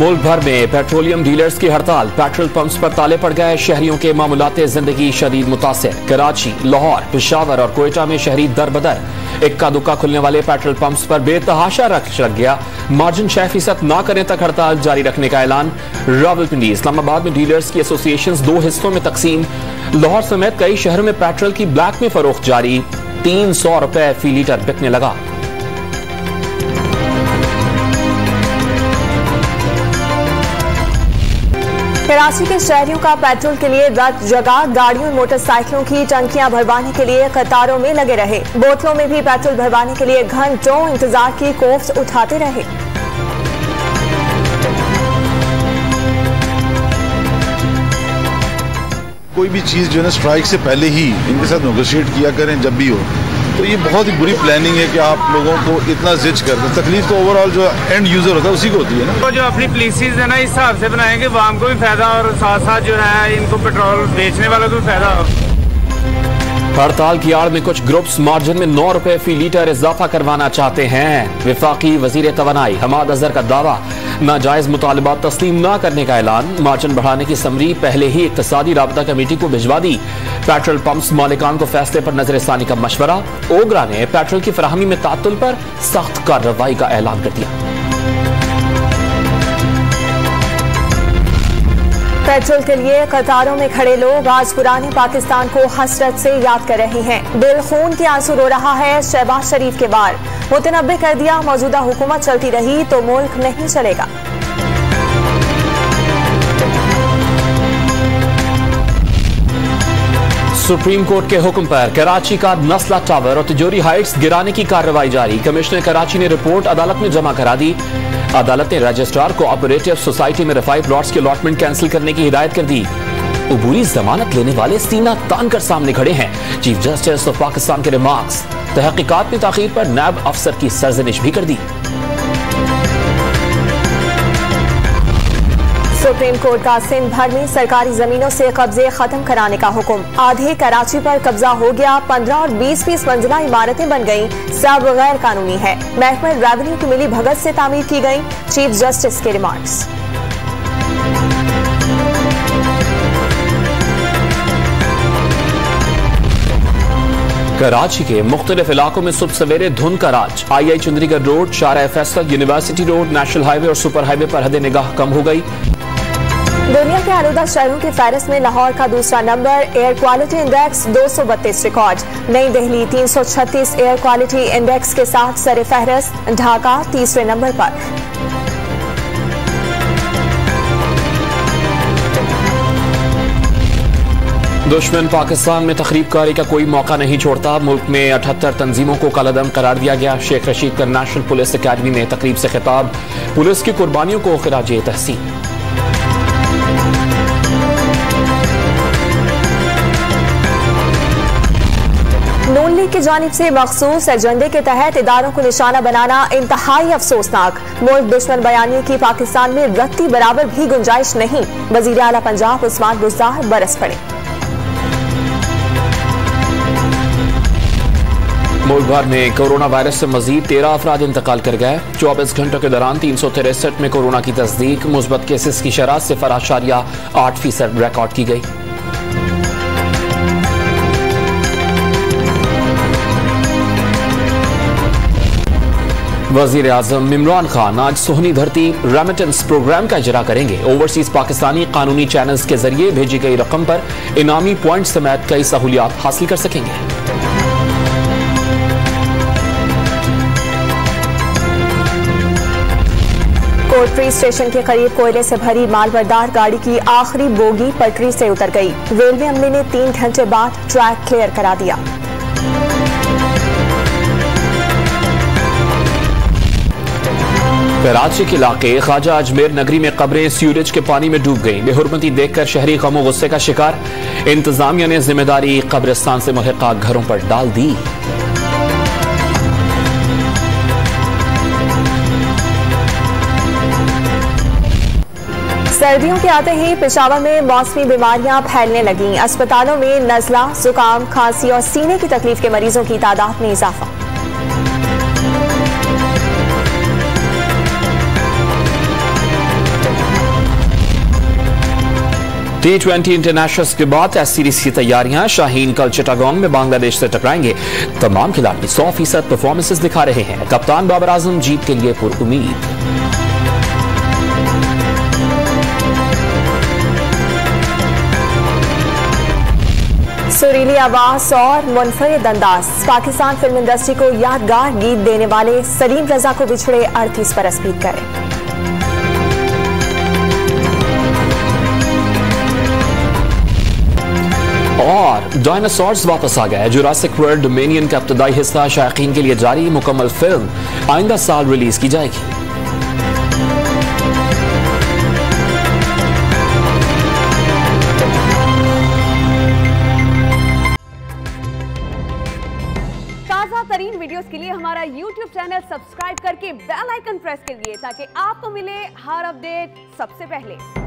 मुल्क भर में पेट्रोलियम डीलर्स की हड़ताल, पेट्रोल पंप्स पर ताले पड़ गए, शहरियों के मामूलाते जिंदगी शदीद मुतासिर। कराची, लाहौर, पेशावर और कोयटा में शहरी दर बदर, इक्का दुक्का खुलने वाले पेट्रोल पंप्स पर बेतहाशा रश लग गया। मार्जिन 6% न करने तक हड़ताल जारी रखने का ऐलान। रावलपिंडी, इस्लामाबाद में डीलर्स की एसोसिएशन 2 हिस्सों में तकसीम। लाहौर समेत कई शहरों में पेट्रोल की ब्लैक में फरोख्त जारी, 300 रुपए फी लीटर बिकने लगा। कराची के शहरियों का पेट्रोल के लिए रत जगह, गाड़ियों मोटरसाइकिलों की टंकियां भरवाने के लिए कतारों में लगे रहे। बोतलों में भी पेट्रोल भरवाने के लिए घंटों इंतजार की कोफ्त उठाते रहे। कोई भी चीज जो है ना स्ट्राइक से पहले ही इनके साथ नेगोशिएट किया करें जब भी हो, तो ये बहुत ही बुरी प्लानिंग है कि आप लोगों को इतना जिज कर दें। तकलीफ तो ओवरऑल जो एंड यूजर होता है उसी को होती है ना। तो जो अपनी पॉलिसीज है ना इस हिसाब से बनाएंगे वाम को भी फायदा और साथ साथ जो है इनको पेट्रोल बेचने वालों को भी फायदा हो। हड़ताल की आड़ में कुछ ग्रुप्स मार्जिन में 9 रुपए फी लीटर इजाफा करवाना चाहते हैं। विफाकी वजीर तवानाई हमाद अजहर का दावा, नाजायज मुतालबात तस्लीम न करने का ऐलान। मार्जिन बढ़ाने की समरी पहले ही इक्तसादी राबता कमेटी को भिजवा दी। पेट्रोल पंप्स मालिकान को फैसले पर नजरसानी का मशवरा। ओगरा ने पेट्रोल की फराहमी में तातुल पर सख्त कार्रवाई का ऐलान कर दिया। पेट्रोल के लिए कतारों में खड़े लोग आज पुराने पाकिस्तान को हसरत से याद कर रहे हैं। दिल खून के आंसू रो रहा है शहबाज शरीफ के बार। मुतनब्बे कर दिया, मौजूदा हुकूमत चलती रही तो मुल्क नहीं चलेगा। सुप्रीम कोर्ट के हुक्म पर कराची का नस्ला टावर और तिजोरी हाइट्स गिराने की कार्रवाई जारी। कमिश्नर कराची ने रिपोर्ट अदालत में जमा करा दी। अदालत ने रजिस्ट्रार को ऑपरेटिव सोसाइटी में रफाई प्लॉट्स के अलॉटमेंट कैंसिल करने की हिदायत कर दी। अबूरी जमानत लेने वाले सीना तान कर सामने खड़े हैं। चीफ जस्टिस ऑफ पाकिस्तान के रिमार्क्स, तहकीकात में ताखीर पर नैब अफसर की सरजनिश भी कर दी। सुप्रीम कोर्ट का सिंध भर में सरकारी जमीनों से कब्जे खत्म कराने का हुक्म। आधे कराची पर कब्जा हो गया, 15 और 20 मंजिला इमारतें बन गईं, सब गैर कानूनी है। महकमा रेवेन्यू की मिली भगत से तामीर की गई। चीफ जस्टिस के रिमार्क्स। कराची के मुख्तलिफ इलाकों में सुबह सवेरे धुंध का राज। आई चंद्रीगढ़ रोड, शारा Faisal, university road, national highway और सुपर हाईवे पर हद निगाह कम हो गई। दुनिया के आलूदा शहरों की फहरिस्त में लाहौर का दूसरा number. Air quality index 232 record. नई दिल्ली 336 एयर क्वालिटी इंडेक्स के साथ सरे फहरिस्त। ढाका तीसरे नंबर पर। दुश्मन पाकिस्तान में तखरीबकारी का कोई मौका नहीं छोड़ता। मुल्क में 78 तंजीमों को कलअदम करार दिया गया। शेख रशीद का नेशनल पुलिस अकेडमी में तकरीब से खिताब। पुलिस की कुर्बानियों को खिराजे तहसीन। नून लीग की जानिब से मखसूस एजेंडे के तहत इदारों को निशाना बनाना इंतहाई अफसोसनाक। मुल्क दुश्मन बयानी की पाकिस्तान में रत्ती बराबर भी गुंजाइश नहीं। वजीर आला पंजाब उस्मान बुज़दार बरस पड़े। मुल्क भर में कोरोना वायरस से मजीद 13 अफराद इंतकाल कर गए। 24 घंटों के दौरान 363 में कोरोना की तस्दीक। मुस्बत केसेस की शरह 0.8% रिकॉर्ड की गई। वजीर आजम इमरान खान आज सोहनी धरती रेमिटेंस प्रोग्राम का इजरा करेंगे। ओवरसीज पाकिस्तानी कानूनी चैनल्स के जरिए भेजी गई रकम पर इनामी पॉइंट समेत कई सहूलियात हासिल कर सकेंगे। कोटरी स्टेशन के करीब कोयले से भरी मालबरदार गाड़ी की आखिरी बोगी पटरी से उतर गई। रेलवे अमले ने 3 घंटे बाद ट्रैक क्लियर करा दिया। कराची के इलाके ख्वाजा अजमेर नगरी में कब्रें सीवरेज के पानी में डूब गईं। बेहुरमती देखकर शहरी गम गुस्से का शिकार। इंतजामिया ने जिम्मेदारी कब्रिस्तान से मुल्हिका घरों पर डाल दी। सर्दियों के आते ही पेशावर में मौसमी बीमारियां फैलने लगीं। अस्पतालों में नज़ला, जुकाम, खांसी और सीने की तकलीफ के मरीजों की तादाद में इजाफा। T20 इंटरनेशनल्स के बाद टेस्ट सीरीज की तैयारियां। शाहीन कल चिटागोंग में बांग्लादेश से टकराएंगे। तमाम खिलाड़ी 100% परफॉर्मेंसेस दिखा रहे हैं। कप्तान बाबर आजम जीत के लिए पुरुम्मीद। सुरीली आवाज और मुनफरिद अंदाज पाकिस्तान फिल्म इंडस्ट्री को यादगार गीत देने वाले सलीम रजा को बिछड़े 38 बरस बीत गए। और डायनासोर्स वापस आ गए। जुरासिक वर्ल्ड डोमेनियन का इब्तदाई हिस्सा शायकीन के लिए जारी। मुकम्मल फिल्म आइंदा साल रिलीज की जाएगी। ताज़ा तरीन वीडियोस के लिए हमारा YouTube चैनल सब्सक्राइब करके बेल आइकन प्रेस करिए ताकि आपको मिले हर अपडेट सबसे पहले।